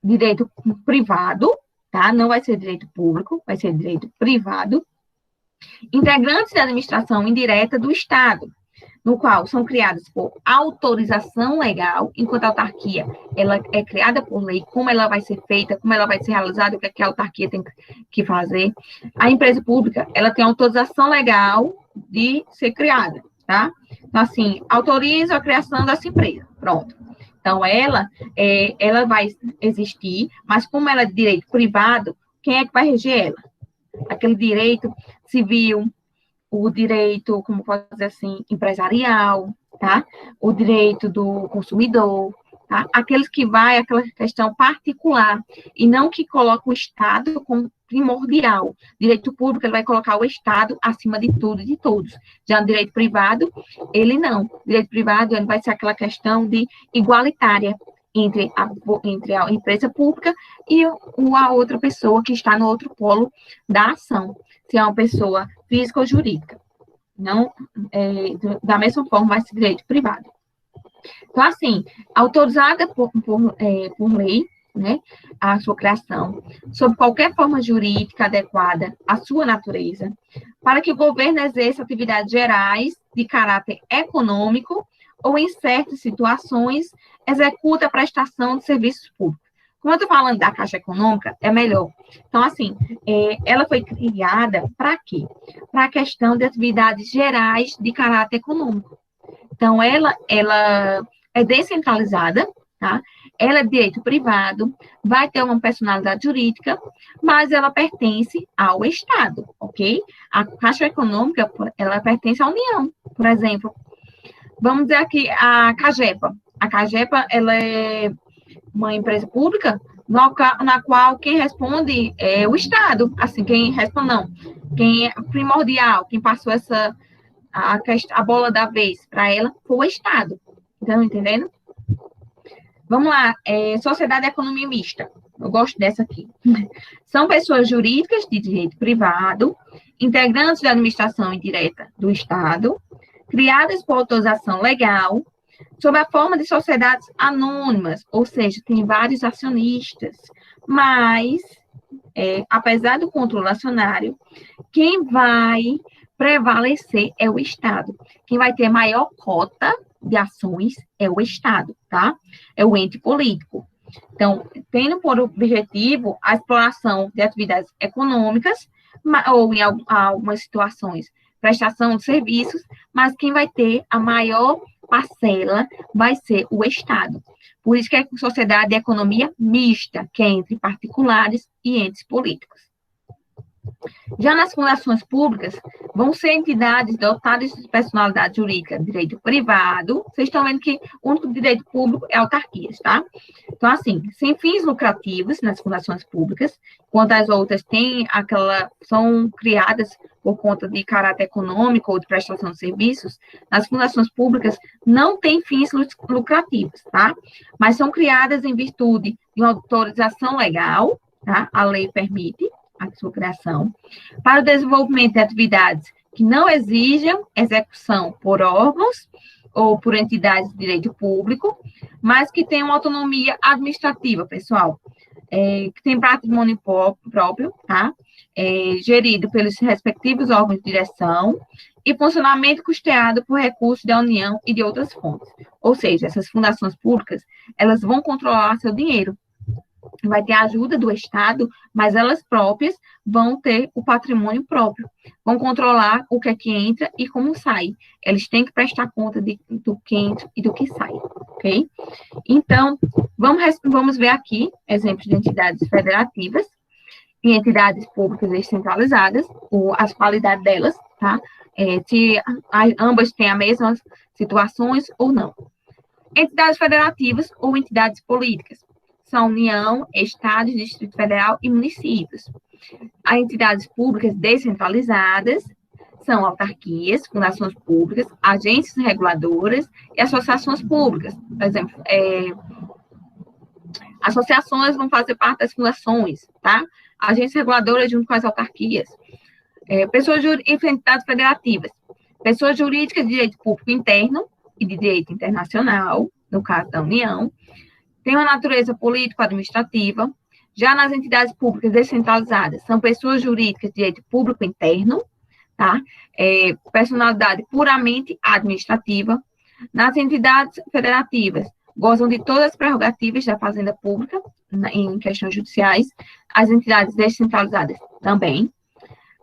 direito privado, tá? Não vai ser direito público, vai ser direito privado, integrantes da administração indireta do Estado, no qual são criadas por autorização legal, enquanto a autarquia ela é criada por lei, como ela vai ser feita, como ela vai ser realizada, o que é que a autarquia tem que fazer. A empresa pública, ela tem autorização legal de ser criada, tá? Então, assim, autoriza a criação dessa empresa, pronto. Então, ela vai existir, mas como ela é de direito privado, quem é que vai reger ela? Aquele direito civil, o direito, como pode dizer assim, empresarial, tá? O direito do consumidor, tá? Aqueles que aquela questão particular, e não que coloca o Estado como primordial. Direito público, ele vai colocar o Estado acima de tudo e de todos. Já no direito privado, ele não. Direito privado, ele vai ser aquela questão de igualitária entre a empresa pública e a outra pessoa que está no outro polo da ação, se é uma pessoa física ou jurídica. Não, da mesma forma, vai ser direito privado. Então, assim, autorizada por lei, né, a sua criação, sob qualquer forma jurídica adequada à sua natureza, para que o governo exerça atividades gerais de caráter econômico ou, em certas situações, executa a prestação de serviços públicos. Como eu estou falando da Caixa Econômica, é melhor. Então, assim, ela foi criada para quê? Para a questão de atividades gerais de caráter econômico. Então, ela é descentralizada, tá? Ela é de direito privado, vai ter uma personalidade jurídica, mas ela pertence ao Estado, ok? A Caixa Econômica, ela pertence à União, por exemplo. Vamos dizer aqui a CAGEPA. A CAGEPA, ela é uma empresa pública na qual quem responde é o Estado. Assim, quem responde não. Quem é primordial, quem passou a bola da vez para ela foi o Estado. Estão entendendo? Vamos lá. Sociedade de Economia Mista. Eu gosto dessa aqui. São pessoas jurídicas de direito privado, integrantes da administração indireta do Estado, criadas por autorização legal, sob a forma de sociedades anônimas, ou seja, tem vários acionistas, mas, apesar do controle acionário, quem vai prevalecer é o Estado. Quem vai ter maior cota de ações é o Estado, tá? É o ente político. Então, tendo por objetivo a exploração de atividades econômicas, ou em algumas situações, prestação de serviços, mas quem vai ter a maior parcela vai ser o Estado. Por isso que é sociedade de economia mista, que é entre particulares e entes políticos. Já nas fundações públicas, vão ser entidades dotadas de personalidade jurídica, direito privado. Vocês estão vendo que o único direito público é autarquias, tá? Então, assim, sem fins lucrativos nas fundações públicas, enquanto as outras são criadas por conta de caráter econômico ou de prestação de serviços, nas fundações públicas não tem fins lucrativos, tá? Mas são criadas em virtude de uma autorização legal, tá? A lei permite a sua criação, para o desenvolvimento de atividades que não exijam execução por órgãos ou por entidades de direito público, mas que tenham autonomia administrativa, pessoal, que tem patrimônio próprio, tá? Gerido pelos respectivos órgãos de direção e funcionamento custeado por recursos da União e de outras fontes. Ou seja, essas fundações públicas, elas vão controlar seu dinheiro. Vai ter a ajuda do Estado, mas elas próprias vão ter o patrimônio próprio, vão controlar o que entra e como sai. Eles têm que prestar conta do que entra e do que sai, ok? Então, vamos ver aqui exemplos de entidades federativas e entidades públicas descentralizadas, as qualidades delas, tá? Se ambas têm as mesmas situações ou não. Entidades federativas ou entidades políticas são União, Estados, Distrito Federal e municípios. As entidades públicas descentralizadas são autarquias, fundações públicas, agências reguladoras e associações públicas. Por exemplo, associações vão fazer parte das fundações, tá? Agências reguladoras junto com as autarquias. Entidades federativas. Pessoas jurídicas de direito público interno e de direito internacional, no caso da União, tem uma natureza político-administrativa. Já nas entidades públicas descentralizadas, são pessoas jurídicas de direito público interno, tá? Personalidade puramente administrativa. Nas entidades federativas, gozam de todas as prerrogativas da fazenda pública, em questões judiciais. As entidades descentralizadas também.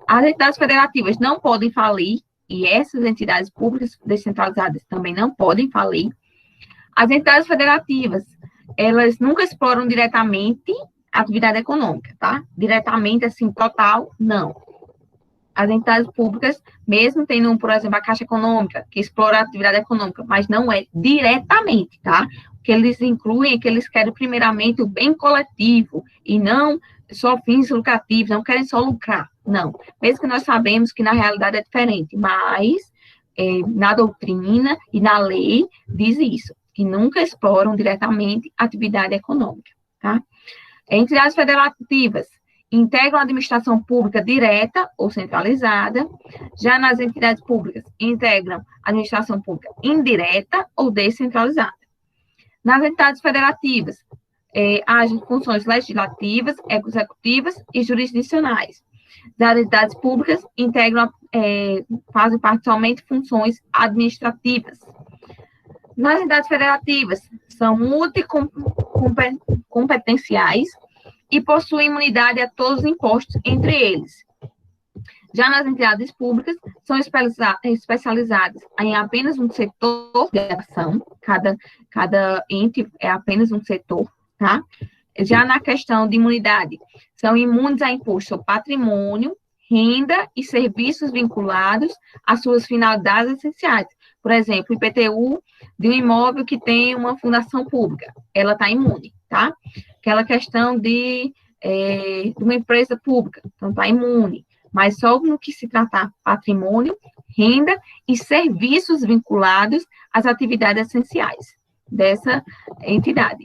As entidades federativas não podem falir, e essas entidades públicas descentralizadas também não podem falir. As entidades federativas, elas nunca exploram diretamente a atividade econômica, tá? Diretamente, assim, total, não. As entidades públicas, mesmo tendo, por exemplo, a Caixa Econômica, que explora a atividade econômica, mas não é diretamente, tá? O que eles incluem é que eles querem, primeiramente, o bem coletivo, e não só fins lucrativos, não querem só lucrar, não. Mesmo que nós sabemos que, na realidade, é diferente, mas na doutrina e na lei diz isso, que nunca exploram diretamente a atividade econômica, tá? Entidades federativas integram a administração pública direta ou centralizada. Já nas entidades públicas, integram a administração pública indireta ou descentralizada. Nas entidades federativas, agem funções legislativas, executivas e jurisdicionais. Das entidades públicas, fazem parte somente funções administrativas. Nas entidades federativas, são multicompetenciais e possuem imunidade a todos os impostos entre eles. Já nas entidades públicas, são especializadas em apenas um setor de ação, cada ente é apenas um setor, tá? Já na questão de imunidade, são imunes a imposto sobre patrimônio, renda e serviços vinculados às suas finalidades essenciais. Por exemplo, o IPTU de um imóvel que tem uma fundação pública, ela está imune, tá? Aquela questão de uma empresa pública, então está imune, mas só no que se tratar patrimônio, renda e serviços vinculados às atividades essenciais dessa entidade.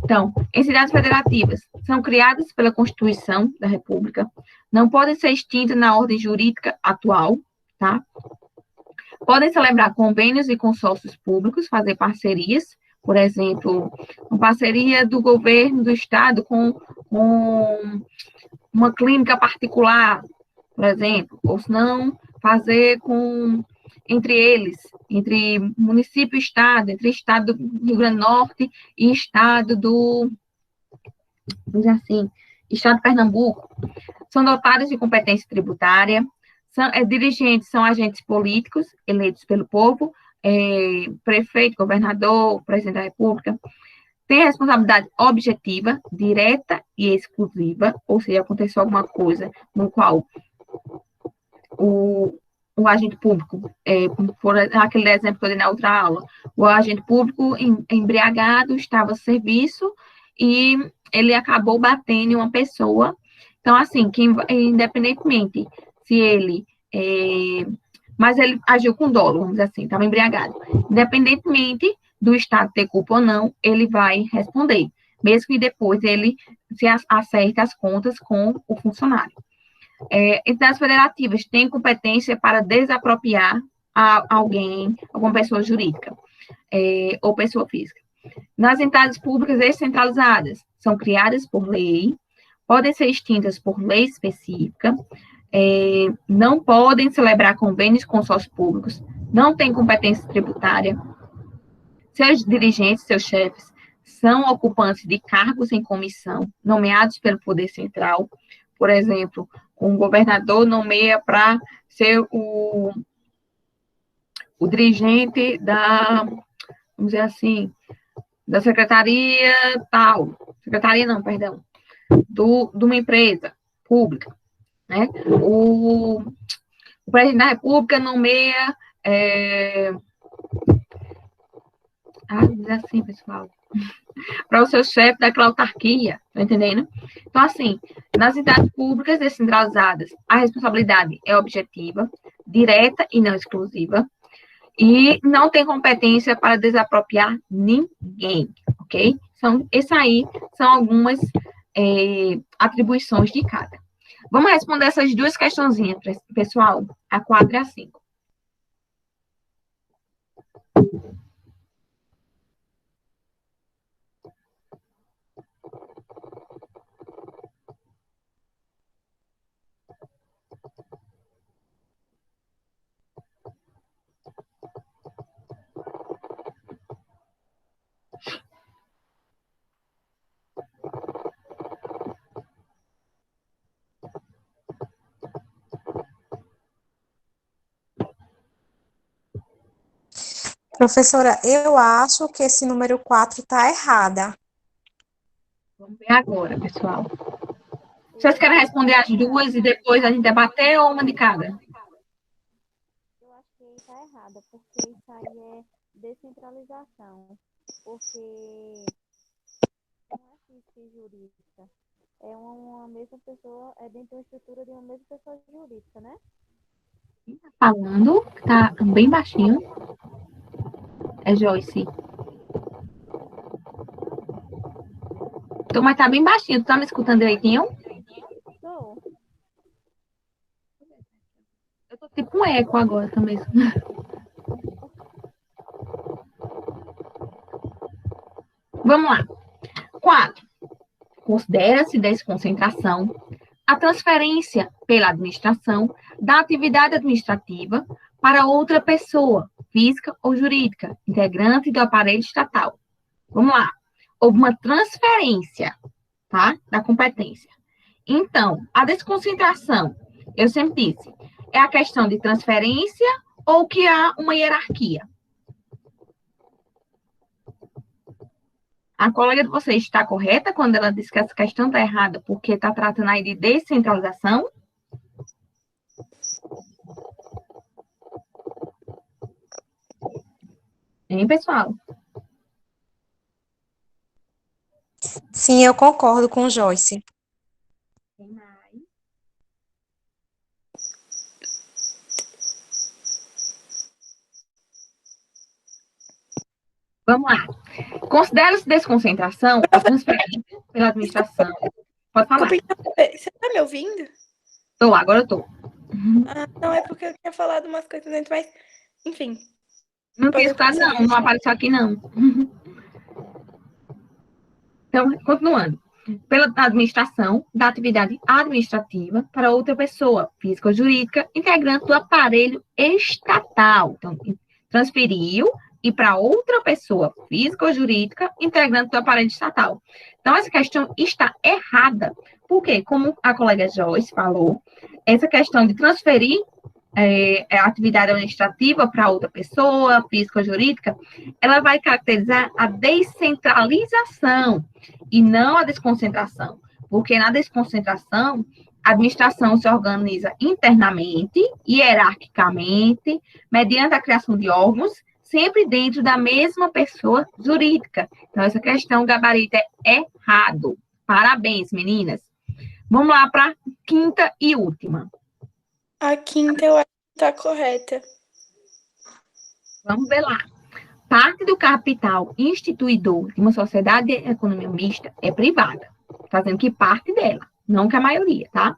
Então, entidades federativas são criadas pela Constituição da República, não podem ser extintas na ordem jurídica atual, tá? Podem celebrar convênios e consórcios públicos, fazer parcerias, por exemplo, uma parceria do governo do estado com uma clínica particular, por exemplo, ou se não, fazer entre eles, entre município e estado, entre estado do Rio Grande do Norte e estado estado de Pernambuco. São dotados de competência tributária, dirigentes são agentes políticos eleitos pelo povo, prefeito, governador, presidente da República, Tem responsabilidade objetiva, direta e exclusiva, ou seja, aconteceu alguma coisa no qual o agente público, por aquele exemplo que eu dei na outra aula, o agente público embriagado estava a serviço e ele acabou batendo em uma pessoa. Então, assim, que independentemente se ele... mas ele agiu com dolo, vamos dizer assim, estava embriagado. Independentemente do Estado ter culpa ou não, ele vai responder, mesmo que depois ele se acerte as contas com o funcionário. Entidades federativas têm competência para desapropriar alguém, alguma pessoa jurídica ou pessoa física. Nas entidades públicas descentralizadas, são criadas por lei, podem ser extintas por lei específica, não podem celebrar convênios com sócios públicos, não têm competência tributária, seus dirigentes, seus chefes, são ocupantes de cargos em comissão, nomeados pelo Poder Central. Por exemplo, um governador nomeia para ser o dirigente da, vamos dizer assim, da secretaria tal, secretaria não, perdão, de uma empresa pública, né? O presidente da República nomeia, assim, pessoal, para o seu chefe daquela autarquia, tá entendendo? Então, assim, nas entidades públicas descentralizadas, a responsabilidade é objetiva, direta e não exclusiva, e não tem competência para desapropriar ninguém, ok? Essas aí são algumas atribuições de cada. Vamos responder essas duas questãozinhas, pessoal, a 4 e a 5. Professora, eu acho que esse número 4 está errada. Vamos ver agora, pessoal. Vocês querem responder as duas e depois a gente debater ou uma de cada? Eu acho que está errada, porque isso aí é descentralização. Porque não é física e jurídica. É uma mesma pessoa, é dentro da estrutura de uma mesma pessoa jurídica, né? Falando, tá bem baixinho. É Joyce. Então, mas tá bem baixinho. Tu tá me escutando direitinho? Estou. Eu tô tipo um eco agora também. Vamos lá. 4. Considera-se desconcentração a transferência pela administração da atividade administrativa para outra pessoa, física ou jurídica, integrante do aparelho estatal. Vamos lá. Houve uma transferência, tá? Da competência. Então, a desconcentração, eu sempre disse, é a questão de transferência ou que há uma hierarquia? A colega de vocês está correta quando ela diz que essa questão está errada porque está tratando aí de descentralização? Hein, pessoal? Sim, eu concordo com Joyce. Tem mais? Vamos lá. Considera-se desconcentração a transferência pela administração. Pode falar. Você tá me ouvindo? Agora eu tô. Ah, não, é porque eu tinha falado umas coisas antes, mas, enfim. Não tem escutado, não apareceu aqui, não. Então, continuando. Pela administração da atividade administrativa para outra pessoa, física ou jurídica, integrante do aparelho estatal. Então, transferiu e para outra pessoa, física ou jurídica, integrante do aparelho estatal. Então, essa questão está errada. Por quê? Como a colega Joyce falou, essa questão de transferir a atividade administrativa para outra pessoa, física ou jurídica, ela vai caracterizar a descentralização e não a desconcentração. Porque na desconcentração, a administração se organiza internamente, hierarquicamente, mediante a criação de órgãos, sempre dentro da mesma pessoa jurídica. Então, essa questão, o gabarito é errado. Parabéns, meninas. Vamos lá para a quinta e última. A quinta eu acho que tá correta. Vamos ver lá. Parte do capital instituidor de uma sociedade de economia mista é privada. Está dizendo que parte dela, não que a maioria, tá?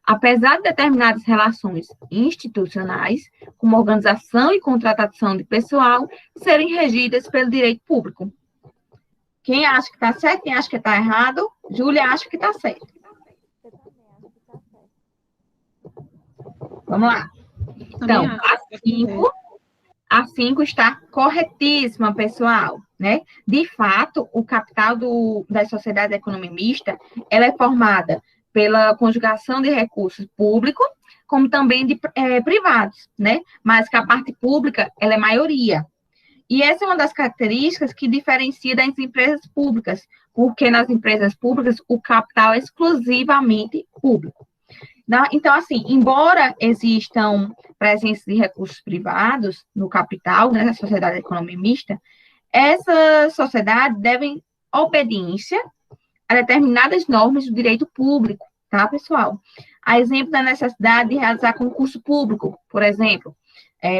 Apesar de determinadas relações institucionais, como organização e contratação de pessoal, serem regidas pelo direito público. Quem acha que está certo, quem acha que está errado? Júlia acha que está certo. Eu também acho que tá certo. Vamos lá. Então, a 5 está corretíssima, pessoal, né? De fato, o capital das sociedades de economia mista, ela é formada pela conjugação de recursos públicos, como também de privados, né? Mas que a parte pública, ela é maioria. E essa é uma das características que diferencia das empresas públicas, porque nas empresas públicas o capital é exclusivamente público. Então, assim, embora existam presença de recursos privados no capital, né, na sociedade de economia mista, essas sociedades devem obediência a determinadas normas do direito público, tá, pessoal? A exemplo da necessidade de realizar concurso público, por exemplo,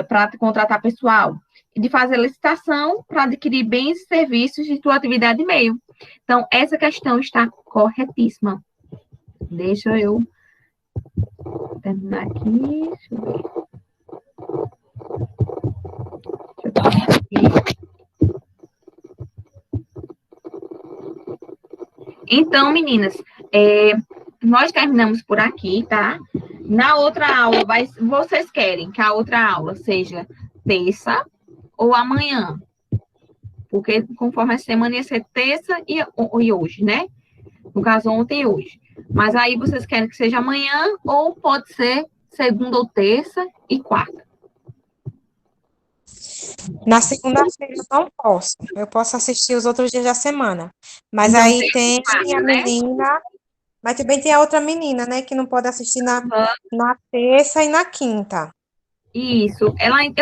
para contratar pessoal, e de fazer licitação para adquirir bens e serviços de sua atividade de meio. Então, essa questão está corretíssima. Deixa eu terminar aqui. Deixa eu ver. Deixa eu terminar aqui. Então, meninas, nós terminamos por aqui, tá? Na outra aula, vocês querem que a outra aula seja terça ou amanhã? Porque conforme a semana ia ser terça e hoje, né? No caso, ontem e hoje. Mas aí vocês querem que seja amanhã ou pode ser segunda ou terça e quarta? Na segunda-feira eu não posso. Eu posso assistir os outros dias da semana. Mas Então, aí terça tem e quarta, a né? menina, mas também tem a outra menina, né, que não pode assistir na terça e na quinta. Isso. Ela